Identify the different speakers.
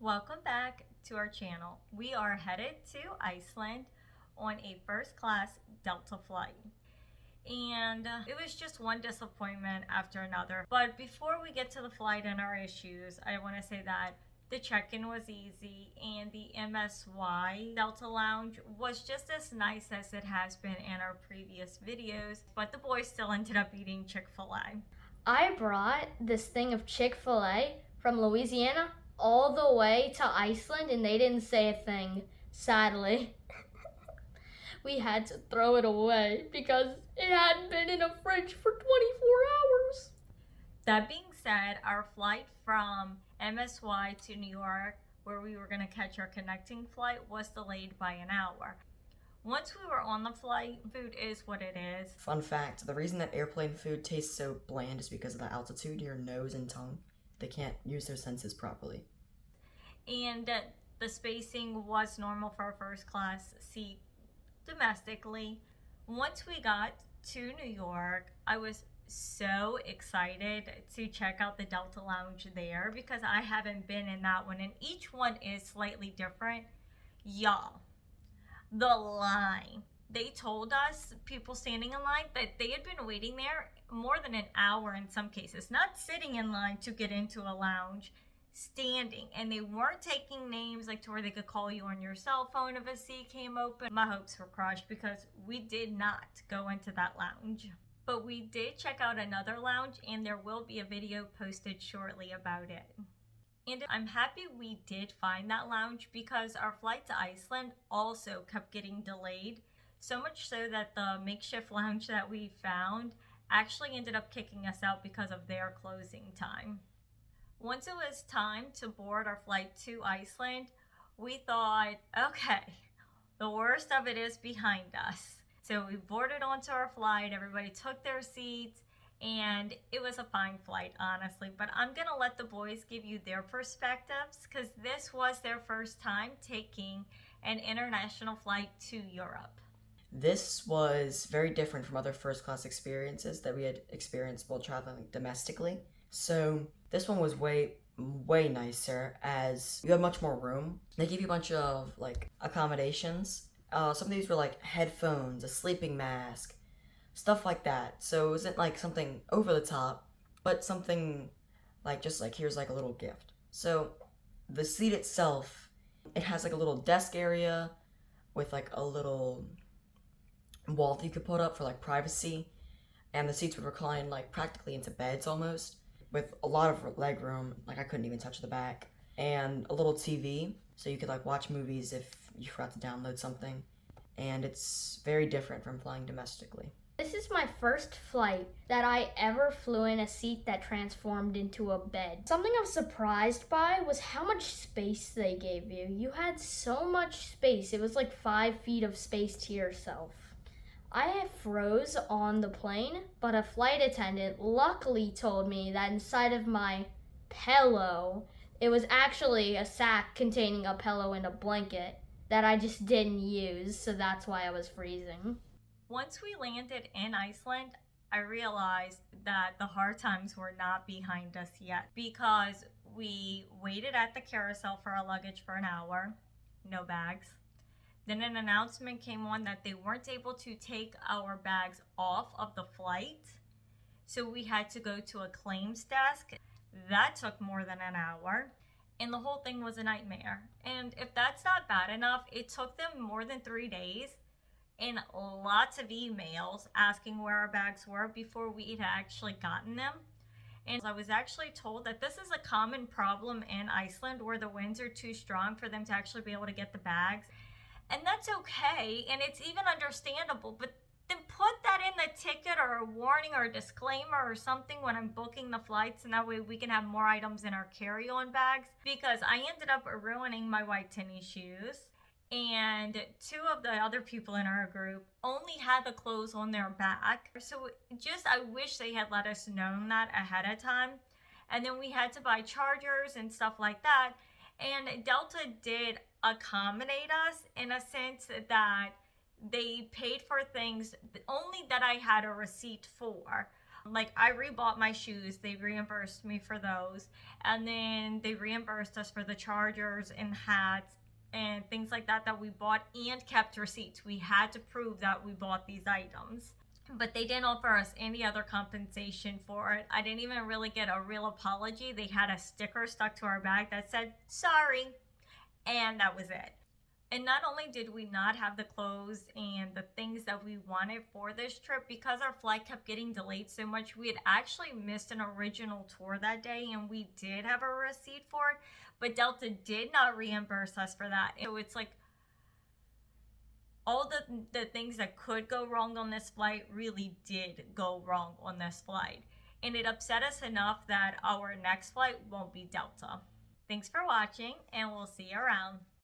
Speaker 1: Welcome back to our channel. We are headed to Iceland on a first class Delta flight. And it was just one disappointment after another. But before we get to the flight and our issues, I want to say that the check-in was easy and the MSY Delta Lounge was just as nice as it has been in our previous videos, but the boys still ended up eating Chick-fil-A.
Speaker 2: I brought this thing of Chick-fil-A from Louisiana all the way to Iceland and they didn't say a thing, sadly. We had to throw it away because it hadn't been in a fridge for 24 hours.
Speaker 1: That being said, our flight from MSY to New York, where we were going to catch our connecting flight, was delayed by an hour. Once we were on the flight, food is what it is.
Speaker 3: Fun fact, the reason that airplane food tastes so bland is because of the altitude, your nose and tongue. They can't use their senses properly.
Speaker 1: And the spacing was normal for our first class seat domestically. Once we got to New York, I was so excited to check out the Delta Lounge there because I haven't been in that one and each one is slightly different. Y'all, the line. They told us, people standing in line, that they had been waiting there more than an hour in some cases, not sitting in line to get into a lounge, standing, and they weren't taking names like to where they could call you on your cell phone if a seat came open. My hopes were crushed because we did not go into that lounge. But we did check out another lounge and there will be a video posted shortly about it. And I'm happy we did find that lounge because our flight to Iceland also kept getting delayed. So much so that the makeshift lounge that we found actually ended up kicking us out because of their closing time. Once it was time to board our flight to Iceland, we thought, okay, the worst of it is behind us. So we boarded onto our flight, everybody took their seats, and it was a fine flight, honestly. But I'm gonna let the boys give you their perspectives because this was their first time taking an international flight to Europe.
Speaker 3: This was very different from other first class experiences that we had experienced while traveling domestically. So this one was way nicer as you have much more room. They give you a bunch of accommodations. Some of these were like headphones, a sleeping mask, stuff like that. So it wasn't like something over the top, but something just here's like a little gift. So the seat itself, it has like a little desk area with like a little wall that you could put up for like privacy, and the seats would recline like practically into beds almost, with a lot of leg room. Like I couldn't even touch the back, and a little TV so you could like watch movies if you forgot to download something. And it's very different from flying domestically.
Speaker 2: This is my first flight that I ever flew in a seat that transformed into a bed. Something I was surprised by was how much space they gave you. You had so much space. It was like 5 feet of space to yourself. I froze on the plane, but a flight attendant luckily told me that inside of my pillow, it was actually a sack containing a pillow and a blanket that I just didn't use, so that's why I was freezing.
Speaker 1: Once we landed in Iceland, I realized that the hard times were not behind us yet because we waited at the carousel for our luggage for an hour, no bags. Then an announcement came on that they weren't able to take our bags off of the flight, so we had to go to a claims desk. That took more than an hour, and the whole thing was a nightmare. And if that's not bad enough, it took them more than 3 days and lots of emails asking where our bags were before we had actually gotten them. And I was actually told that this is a common problem in Iceland where the winds are too strong for them to actually be able to get the bags. And that's okay, and it's even understandable, but then put that in the ticket or a warning or a disclaimer or something when I'm booking the flights, and that way we can have more items in our carry-on bags, because I ended up ruining my white tennis shoes, and 2 of the other people in our group only had the clothes on their back. So I wish they had let us know that ahead of time. And then we had to buy chargers and stuff like that. And Delta did accommodate us in a sense that they paid for things only that I had a receipt for. Like, I rebought my shoes, they reimbursed me for those, and then they reimbursed us for the chargers and hats and things like that that we bought, and kept receipts. We had to prove that we bought these items. But they didn't offer us any other compensation for it. I didn't even really get a real apology. They had a sticker stuck to our bag that said, sorry. And that was it. And not only did we not have the clothes and the things that we wanted for this trip, because our flight kept getting delayed so much, we had actually missed an original tour that day, and we did have a receipt for it, but Delta did not reimburse us for that. So it's like all the things that could go wrong on this flight really did go wrong on this flight. And it upset us enough that our next flight won't be Delta. Thanks for watching, and we'll see you around.